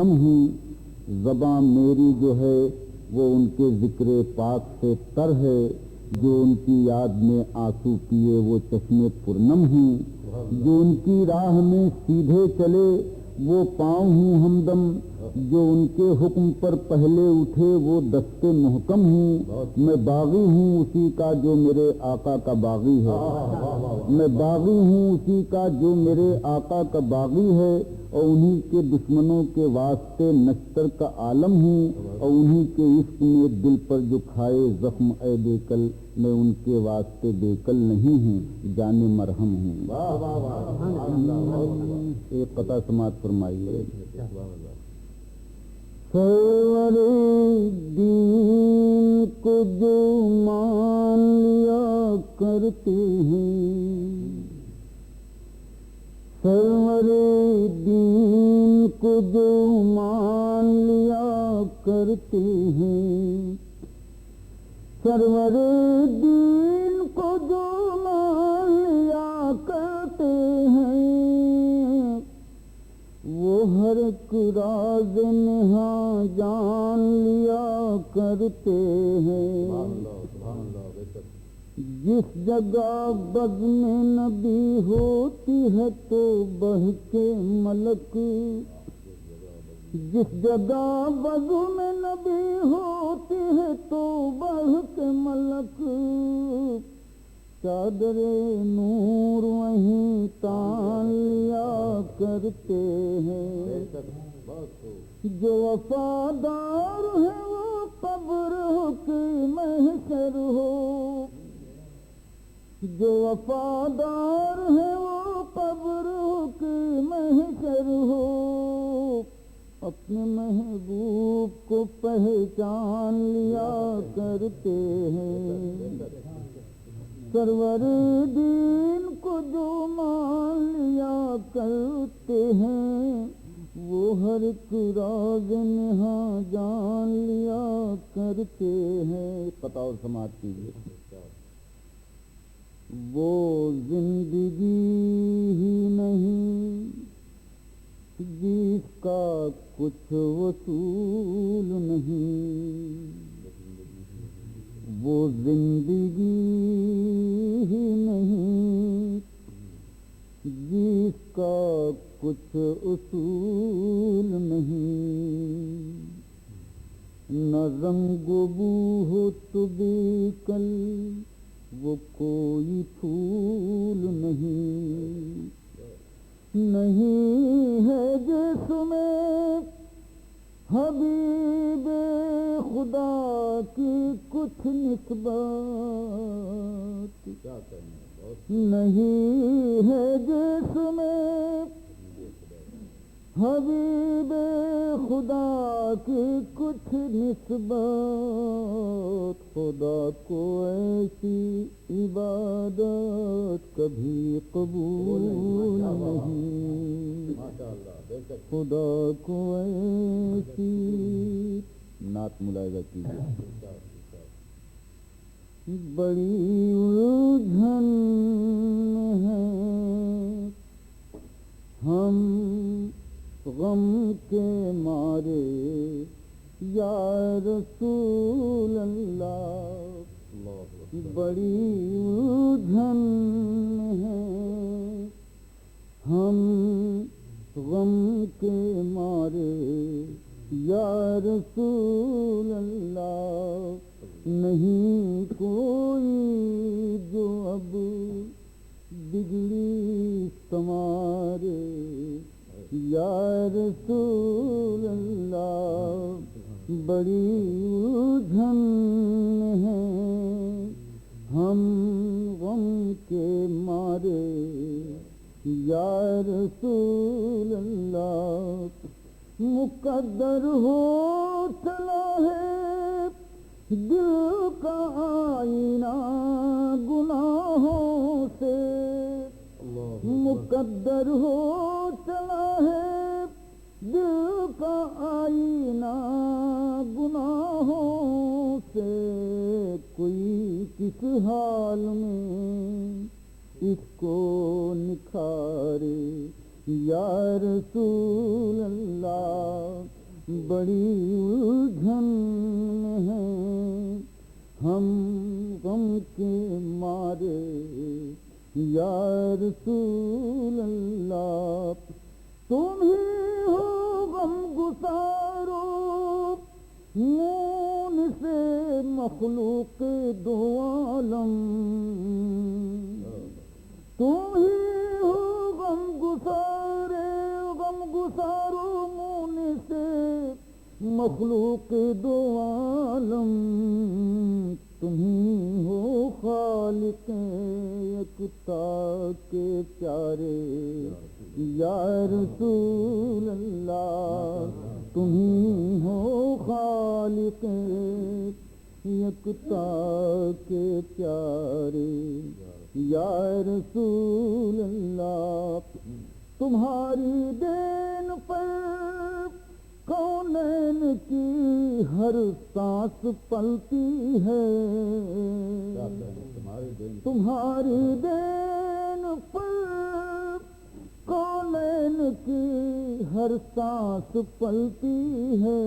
مرہم ہوں، زباں میری جو ہے وہ ان کے ذکر پاک سے تر ہے، جو ان کی یاد میں آنسو پیے وہ چشمے پرنم ہوں، جو ان کی راہ میں سیدھے چلے وہ پاؤں ہوں ہمدم، جو ان کے حکم پر پہلے اٹھے وہ دستے محکم ہوں، میں باغی ہوں اسی کا جو میرے آقا کا باغی ہے، میں باغی ہوں اسی کا جو میرے آقا کا باغی ہے، اور انہی کے دشمنوں کے واسطے نشتر کا عالم ہوں، اور انہی کے عشق میں دل پر جو کھائے زخم اے بیکل، میں ان کے واسطے بیکل نہیں ہوں، جان مرہم ہوں۔ ایک قطع سماعت فرمائیے۔ سرور دین کو جو مان لیا کرتے ہیں، سرور دین کو جو مان لیا کرتے ہیں، سرور دین کو جو مان لیا کرتے ہیں، وہ ہر ایک راز نہاں جان لیا کرتے ہیں۔ جس جگہ بزم نبی ہوتی ہے تو بہکے ملک، جس جگہ بزم نبی ہوتی ہے تو بہکے ملک، چادر نور وہیں تان لیا کرتے ہیں۔ جو وفادار ہے وہ قبر ہو کہ محشر ہو، جو وفادار ہے وہ قبر ہو کہ محشر ہو، اپنے محبوب کو پہچان لیا کرتے ہیں۔ سرور دین کو جو مان لیا کرتے ہیں، وہ ہر ایک راز نہاں جان لیا کرتے ہیں۔ قطع اور سماعت کیجیے۔ وہ زندگی ہی نہیں جس کا کچھ وصول نہیں، وہ زندگی ہی نہیں جس کا کچھ اصول نہیں، نہ رنگ و بو ہو تو بیکل وہ کوئی پھول نہیں، نہیں ہے جس میں حبیب خدا کی کچھ نسبت، نہیں ہے جس میں حبیب خدا کی کچھ نسبت، خدا کو ایسی عبادت کبھی قبول نہیں، خدا کو ایسی نعت ملاحظہ کیجیے۔ بڑی الجھن ہے ہم غم کے مارے یا رسول اللہ، بڑی الجھن ہے ہم غم کے مارے یا رسول اللہ، نہیں کوئی جو اب بگڑی سنوارے یا رسول اللہ، بڑی الجھن ہے ہم غم کے مارے یا رسول اللہ، مقدر ہو چلا ہے دل کا آئینہ گناہوں سے، مقدر ہو چلا ہے دل کا آئینہ گناہوں سے، کوئی کس حال میں اس کو نکھارے یا رسول اللہ، بڑی الجھن میں ہیں ہم غم کے مارے یا رسول اللہ تم ہی ہو غم گسارو مون سے مخلوق دو عالم تم ہی ہو غم گسارو مون سے مخلوق دو عالم تم ہی ہو خالق یکتا کے پیارے یا رسول اللہ تم ہی ہو خالق یکتا کے پیارے یا رسول اللہ تمہاری دین پر کونین کی ہر سانس پلتی ہے تمہاری دین پر کونین کی ہر سانس پلتی ہے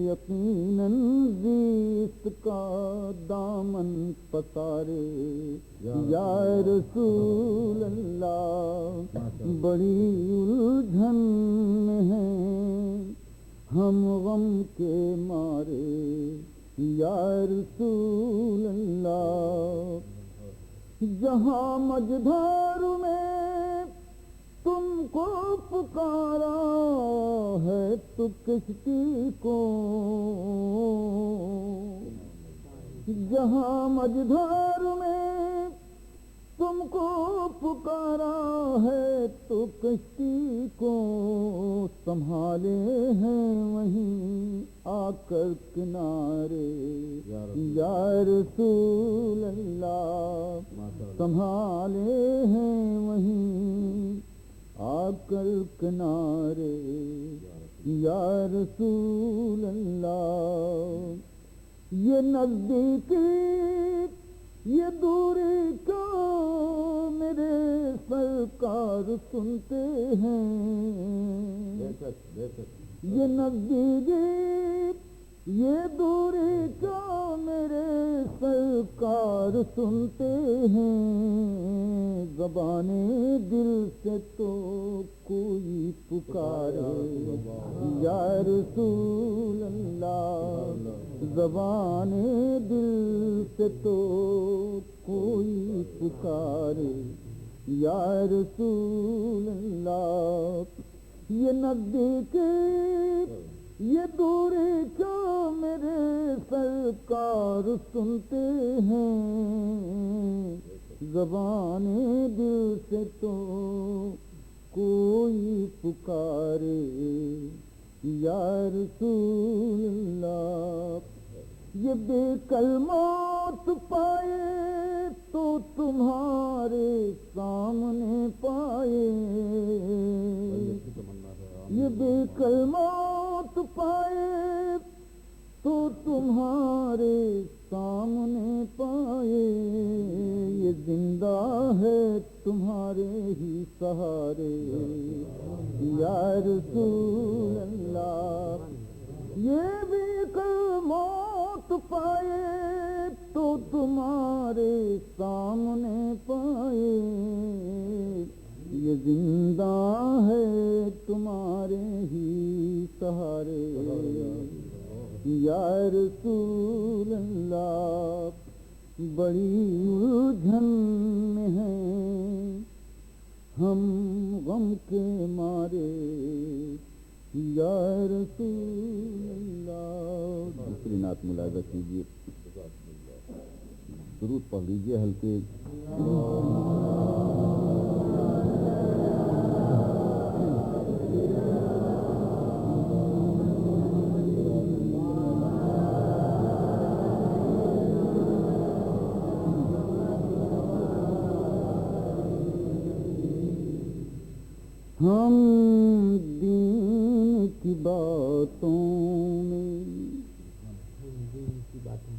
یقیناً زیست کا دامن پسارے یا رسول اللہ بڑی الجھن میں ہیں ہم غم کے مارے یا رسول اللہ جہاں مجدھار میں تم کو پکارا ہے تو کشتی کو جہاں مجدھار میں تم کو پکارا ہے تو کشتی کو سنبھالے ہیں وہیں آ کر کنارے یا رسول اللہ سنبھالے ہیں وہیں آ کر کنارے یا رسول اللہ یہ نزدیکی یہ دوری کو میرے سرکار سنتے ہیں یہ نزدیکی یہ دوری کو میرے سرکار سنتے ہیں زبان دل سے تو کوئی پکارے یا رسول اللہ زبان دل سے تو کوئی پکارے یا رسول اللہ یہ نزدیکی یہ دوری کیوں میرے سرکار سنتے ہیں زبان دل سے تو کوئی پکارے یا رسول اللہ یہ بے کل موت پائے تو تمہارے سامنے پائے یہ بے کل موت پائے تو تمہارے سامنے پائے یہ زندہ ہے تمہارے ہی سہارے یا رسول اللہ یہ بھی کل موت پائے تو تمہارے سامنے پائے یہ زندہ ہے تمہارے ہی سہارے یا رسول اللہ بڑی الجھن میں ہیں ہم غم کے مارے یا رسول اللہ دوسری نعت ملاحظہ کیجیے درود پڑھ لیجیے ہلکے ہم دین کی باتوں میں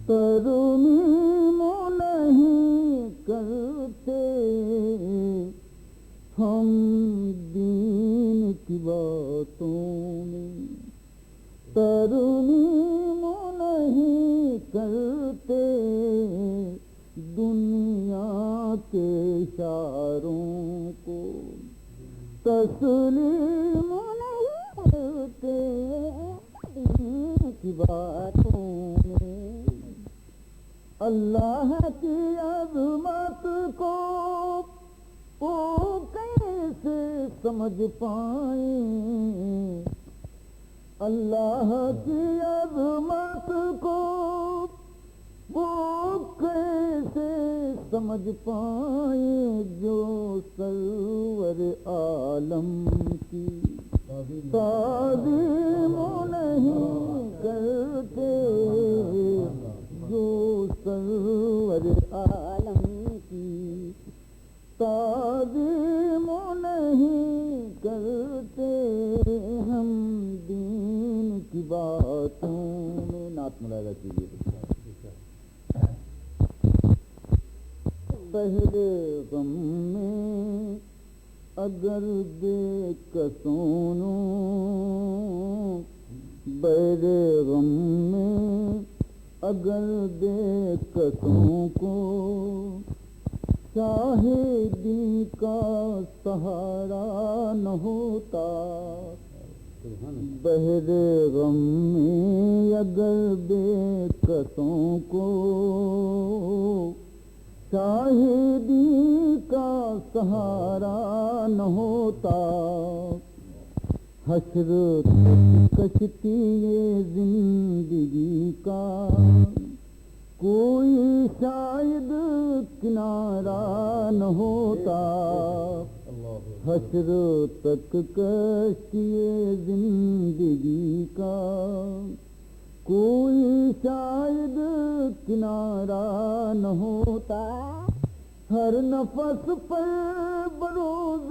ترمیم نہیں کرتے ہم دین کی باتوں میں باتوں میں اللہ کی عظمت کو وہ کیسے سمجھ پائیں، اللہ کی عظمت کو وہ کیسے سمجھ پائیں جو سرور عالم کی تعظیم نہیں کرتے، جو سرور عالم کی تعظیم نہیں کرتے، ہم دین کی باتوں میں نعت ملاحظہ کیجیے۔ پہلے غم میں اگر بے کسونوں، بہرے غم میں اگر بے کسوں کو شاہدی کا سہارا نہ ہوتا، بہرے غم میں اگر بے کسوں کو شاہدی کا سہارا نہ ہوتا، حشر تک کشتی زندگی کا کوئی شاید کنارہ نہ ہوتا، حشر تک کشتی زندگی کا کوئی شاید کنارہ نہ ہوتا، ہر نفس پر بروز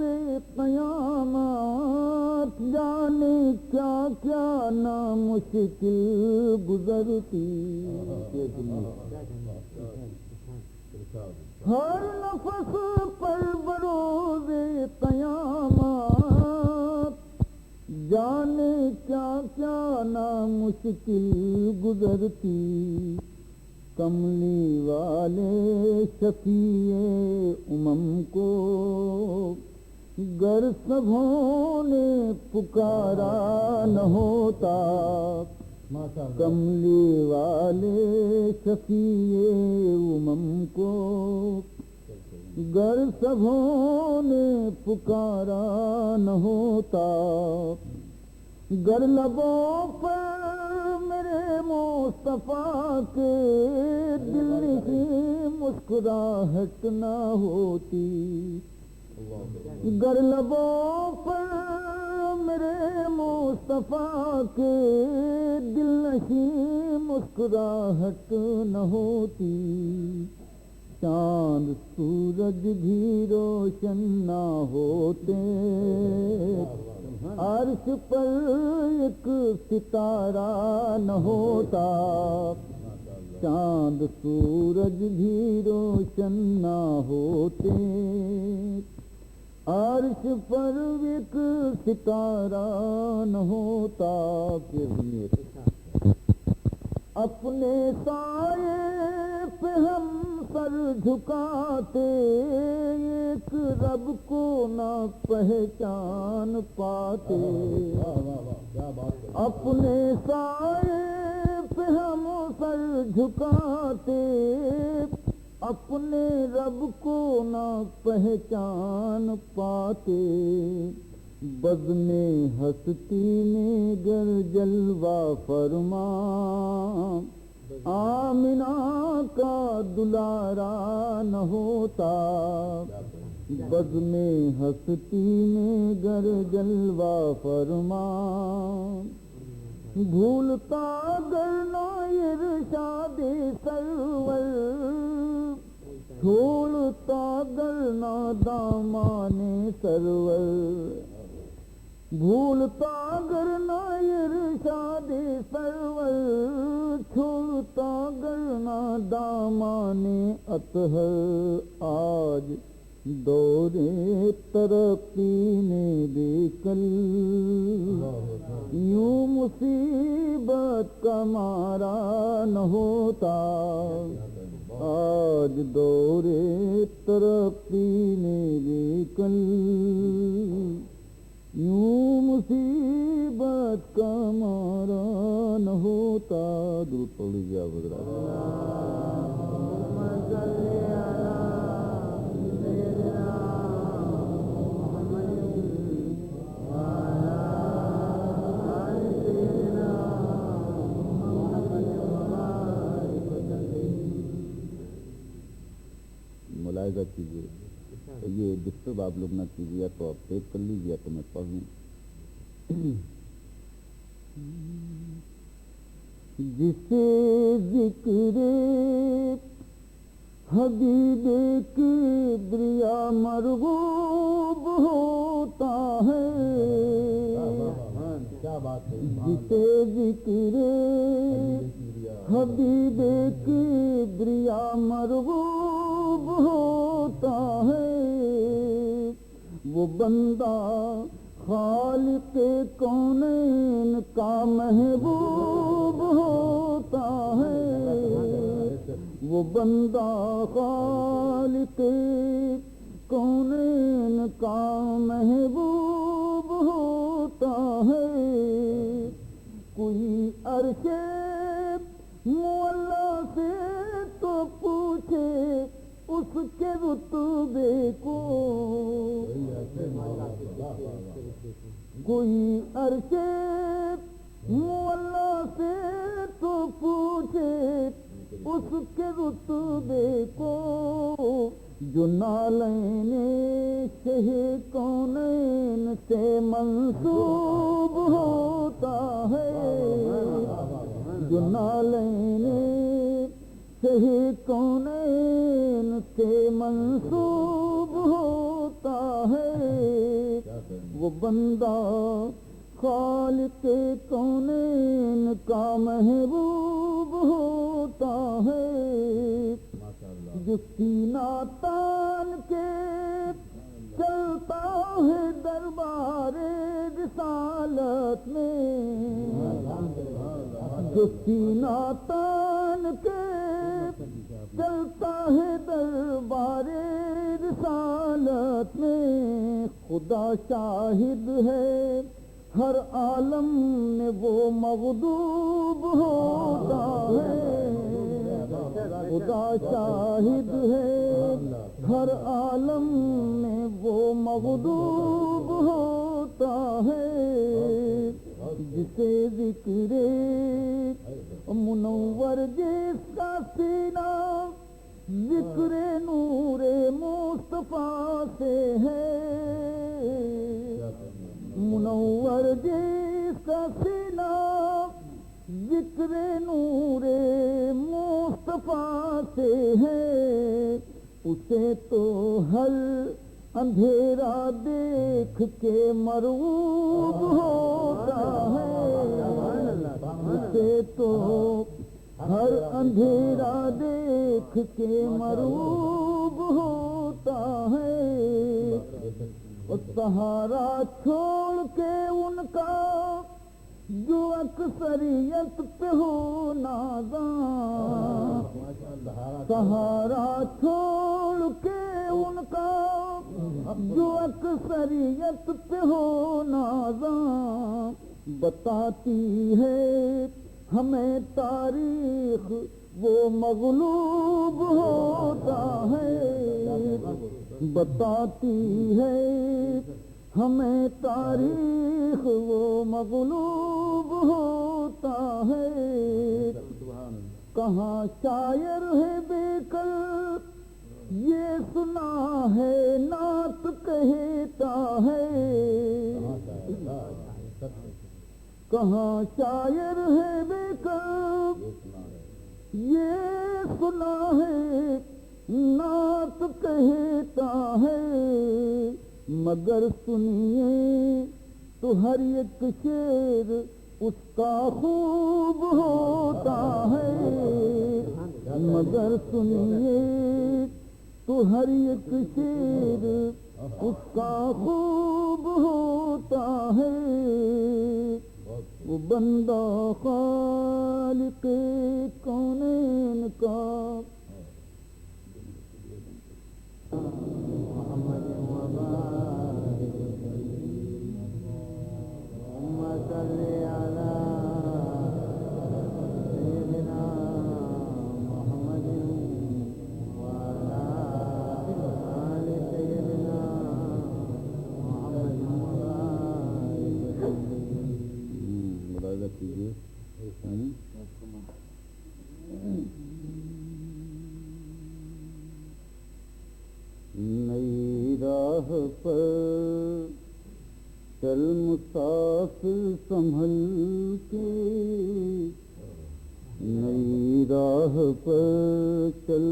قیامت جانے کیا کیا نامشکل گزرتی، ہر نفس پر بروز قیامت جانے کیا کیا نامشکل گزرتی، کملی والے شفیع امم کو گر سبھوں نے پکارا نہ ہوتا، کملی والے شفیع امم کو گر سبھوں نے پکارا نہ ہوتا، گر لبوں پر میرے مصطفیٰ کے دل کی مسکراہٹ نہ ہوتی، گر لبوں پر میرے مصطفیٰ کے دل کی مسکراہٹ نہ ہوتی، چاند سورج بھی روشن نہ ہوتے، عرش پر ایک ستارہ نہ ہوتا، چاند سورج بھی روشن نہ ہوتے، عرش پر ایک ستارہ نہ ہوتا، اپنے سائے پہ ہم سر جھکاتے، ایک رب کو نہ پہچان پاتے، اپنے سائے پہ ہم سر جھکاتے، اپنے رب کو نہ پہچان پاتے، بزم ہستی میں گر جلوہ فرما آمنہ کا دلارا نہ ہوتا، بزم ہستی میں گر جلوہ فرما بھولتا گر نہ ارشاد سرور، چھوڑتا گر نہ دامان سرور، بھولتا گر نہ ارشاد سرور، چھوڑتا گر نہ دامان اطہر، آج دور ترقی میں دیکھل یوں مصیبت کا مارا نہ ہوتا، آج دور ترقی میں دیکھل یوں مصیبت کا مارا نہ ہوتا، جاؤ حضرات. ملاحظہ کیجیے، یہ ڈسٹرب آپ لوگ نہ کیجیے، تو آپ ٹیک کر لیجیے تو میں پڑھوں. جسے ذکر حبیب کبریا مرغوب ہوتا ہے، جسے ذکر حبیب کبریا مرغوب ہوتا ہے، وہ بندہ خالق کونین کا محبوب ہوتا ہے، وہ بندہ خالق کونین کا محبوب ہوتا ہے. کوئی عرش مولا سے تو پوچھے اس کے رتبے کو، کوئی عرش مولا سے تو پوچھے اس کے رتبے کو، جو نالین شہ کونین سے منسوب ہوتا ہے، جو نالین شہ کونین سے منسوب ہوتا ہے، وہ بندہ خالق کونین کا محبوب ہوتا ہے. جو سینہ تان کے چلتا ہے دربار رسالت میں، جو سینہ تان کے چلتا ہے دربار رسالت میں، خدا شاہد ہے ہر عالم میں وہ مغضوب ہوتا ہے، خدا شاہد ہے ہر عالم میں وہ مغضوب ہوتا ہے. جسے ذکر منور جس کا سینہ ذکر نور مصطفیٰ سے ہے، منور جس کا سینہ ذکر نور مصطفیٰ سے ہے، اسے تو ہر اندھیرا دیکھ کے مرعوب ہوتا ہے، اسے تو ہر اندھیرا دیکھ کے مرعوب ہوتا ہے. سہارا چھوڑ کے ان کا جو اکثریت پہ ہو نازاں، سہارا چھوڑ کے ان کا جو اکثریت پہ ہو نازاں، بتاتی ہے ہمیں تاریخ وہ مغلوب ہوتا ہے، بتاتی ہے ہمیں تاریخ وہ مغلوب ہوتا ہے. کہاں شاعر ہے بے کل یہ سنا ہے نعت کہتا ہے، کہاں شاعر ہے بے کل یہ سنا ہے نعت کہتا ہے، مگر سنیے تو ہر ایک شعر اس کا خوب ہوتا ہے، مگر سنیے تو ہر ایک شعر اس کا خوب ہوتا ہے. وہ بندہ خالق کونین کا صلی علی سیدنا ملاحظہ کیجیے. نئی راہ پر چل مسافر سنبھل کے، نئی راہ پر چل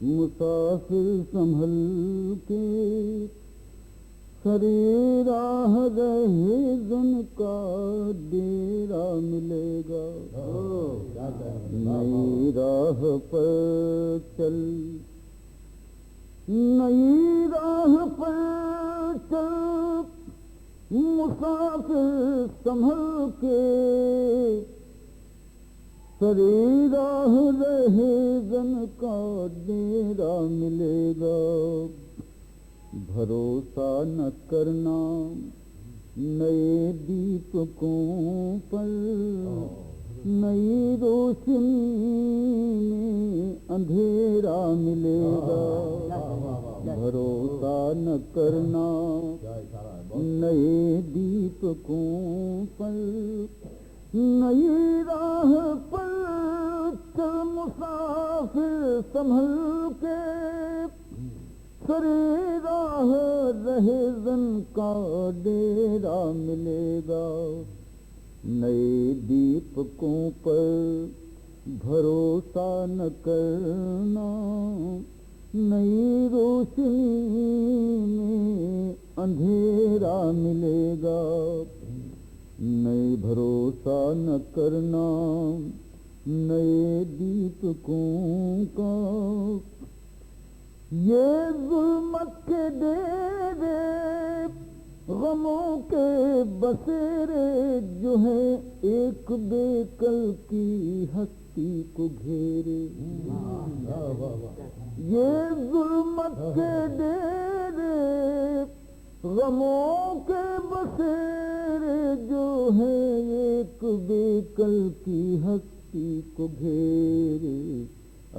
مسافر سنبھل کے، سرے راہ رہے زن کا ڈیرا ملے گا. نئی راہ پر چل، نئی راہ پر چل مسافر سنبھل کے، سرے راہ رہے زن کا ڈیرا ملے گا. بھروسہ نہ کرنا نئے دیپکوں پر، نئی روشنی میں اندھیرا ملے گا. بھروسہ نہ کرنا نئے دیپکوں پر، نئی راہ پر چل مسافر سنبھل کے، سرے راہ رہے زن کا ڈیرا ملے گا. نئے دیپکوں پر بھروسہ نہ کرنا، نئی روشنی میں اندھیرا ملے گا. نئے بھروسہ نہ کرنا نئے دیپکوں کا، یہ ظلمت کے ڈیرے غموں کے بسیرے جو ہے ایک بے کل کی ہستی کو گھیرے. یہ ظلمت کے ڈیرے غموں کے بسیرے جو ہے ایک بے کل کی ہستی کو گھیرے.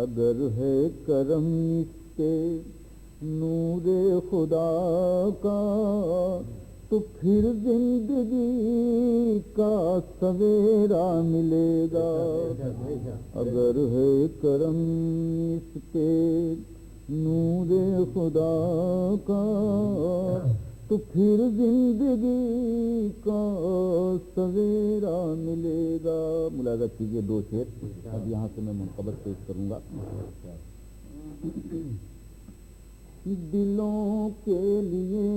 اگر ہے کرم اس پہ نور خدا کا تو پھر زندگی کا سویرا ملے گا. اگر ہے کرم اس پہ نور خدا کا تو پھر زندگی کا سویرا ملے گا. ملاحظہ کیجیے 2 شعر اب یہاں سے میں منقبت پیش کروں گا. دلوں کے لیے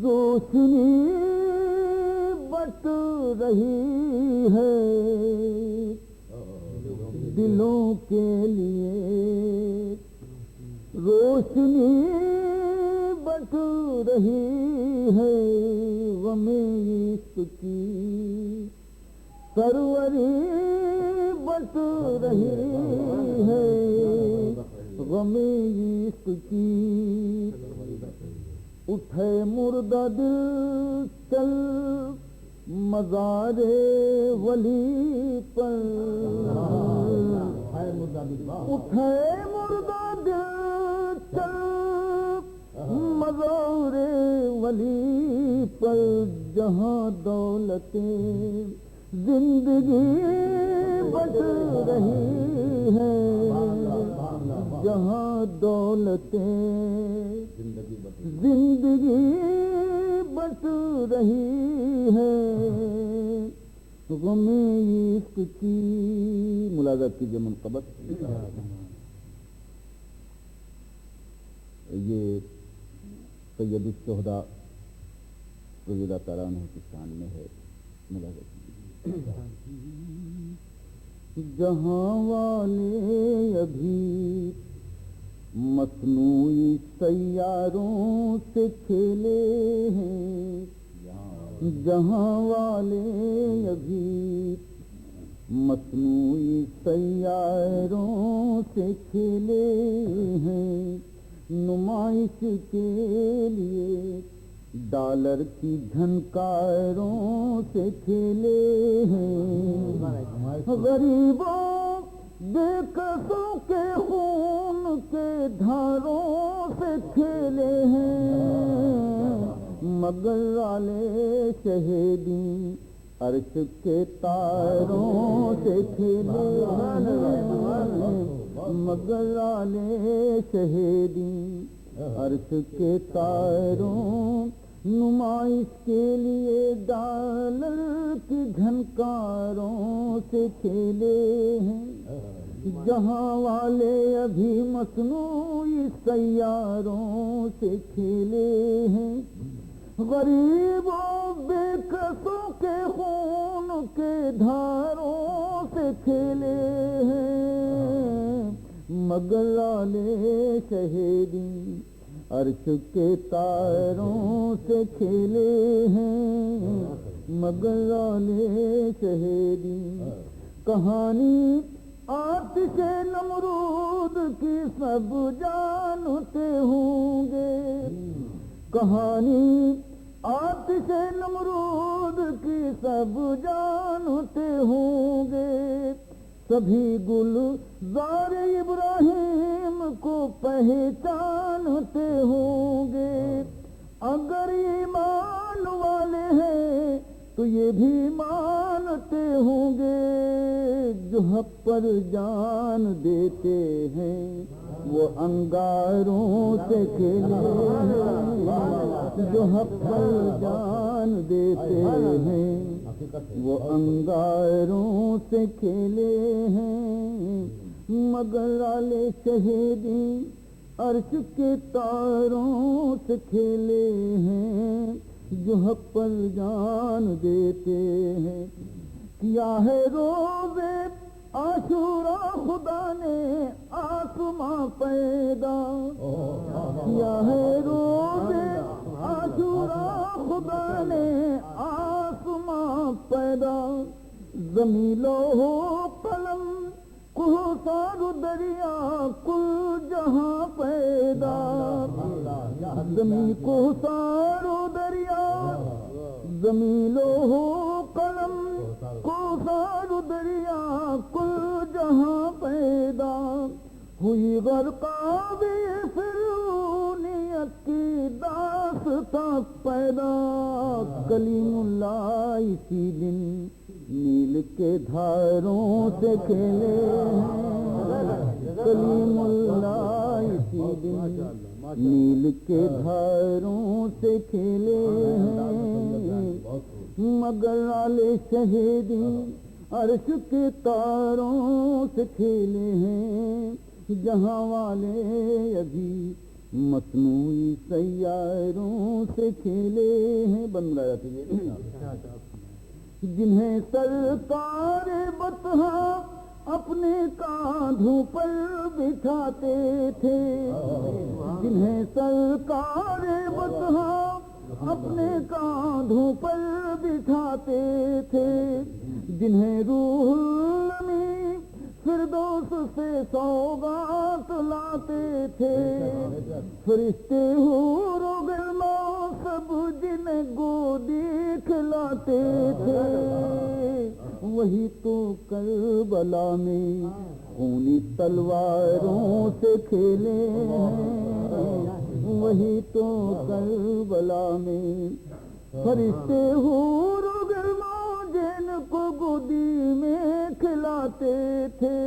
روشنی بٹ رہی ہے، دلوں کے لیے روشنی بٹ رہی ہے، غم عشق کی سروری بٹ رہی ہے، غم عشق کی. اٹھے مردہ دل چل مزار ولی پر، اٹھے مردہ دل چل مزار ولی پر، جہاں دولتیں زندگی بٹ رہی ہے، جہاں دولتیں زندگی بٹ رہی ہے، غم عشق کی. ملاحظہ کیجیے منقبت. یہ سید الشہداء رضی اللہ تعالیٰ عنہ کی شان میں ہے. ملاحظہ جہاں والے ابھی مصنوعی سیاروں سے کھیلے ہیں، جہاں والے ابھی مصنوعی سیاروں سے کھیلے ہیں، نمائش کے لیے ڈالر کی جھنکاروں سے کھیلے ہیں، غریبوں بے کسوں کے خون کے دھاروں سے کھیلے ہیں، مگر والے شہیدی عرش کے تاروں سے کھیلے ہیں، مگر والے شہیدی عرش کے تاروں نمائش کے لیے ڈالر کی جھنکاروں سے کھیلے ہیں، جہاں والے ابھی مصنوعی سیاروں سے کھیلے ہیں، غریبوں بے کسوں کے خون کے دھاروں سے کھیلے ہیں، مگر والے شہیدی عرش کے تاروں سے کھیلے ہیں، مگر والے شہیدی کہانی آتش نمرود کی سب جانتے ہوں گے، کہانی آتش نمرود کی سب جانتے ہوں گے، سبھی گلزار ابراہیم کو پہچانتے ہوں گے، اگر ایمان والے ہیں تو یہ بھی مانتے ہوں گے، جو حق پر جان دیتے ہیں وہ انگاروں سے کھیلے ہیں، جو حق پر جان دیتے ہیں وہ انگاروں سے کھیلے ہیں، مگر والے شہیدی عرش کے تاروں سے کھیلے ہیں، جو حق پر جان دیتے ہیں، کیا ہے روزے عاشورا خدا نے آسماں پیدا، کیا ہے روزے عاشورا خدا نے آسماں پیدا، زمین لوح قلم کوثر دریا کل جہاں پیدا، زمین کوثر دریا، زمین لوح قلم کوثر دریا کل جہاں پیدا، ہوئی غرقاب فرعونیت کی داستاں پیدا، کلیم اللہ اسی دن نیل کے دھاروں سے کھیلے ہیں، کلیم اللہ اسی دن نیل کے دھاروں سے کھیلے ہیں، مگر والے شہیدی عرش کے تاروں سے کھیلے ہیں، جہاں والے ابھی مصنوعی سیاروں سے کھیلے ہیں۔ بند رہا جاتی جنہیں سرکار بطحا اپنے کاندھوں پر بٹھاتے تھے، جنہیں سرکار بطحا اپنے کاندھوں پر بٹھاتے تھے، جنہیں روح الامین فردوس سے سوغات لاتے تھے، فرشتے حور و غلمان سب جنہیں گودی کھلاتے تھے، وہی تو کربلا میں خونی تلواروں سے کھیلے ہیں، وہی تو کربلا میں فرشتے حور و غلمان جن کو گودی میں کھلاتے تھے،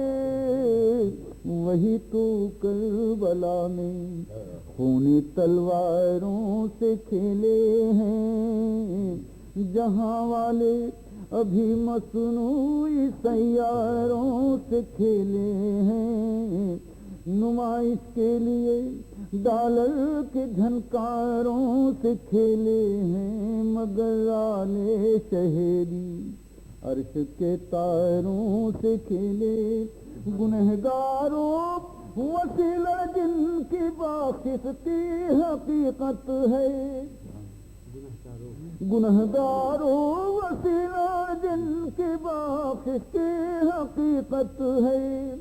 وہی تو کربلا میں خونی تلواروں سے کھیلے ہیں، جہاں والے ابھی مصنوعی سیاروں سے کھیلے ہیں، نمائش کے لیے ڈالر کے جھنکاروں سے کھیلے ہیں، مگر والے شہیدی عرش کے تاروں سے کھیلے، گنہگاروں وسیلہ جن کی باخشتی حقیقت ہے، گنہگاروں وسیلہ جن کی باخشتی حقیقت ہے،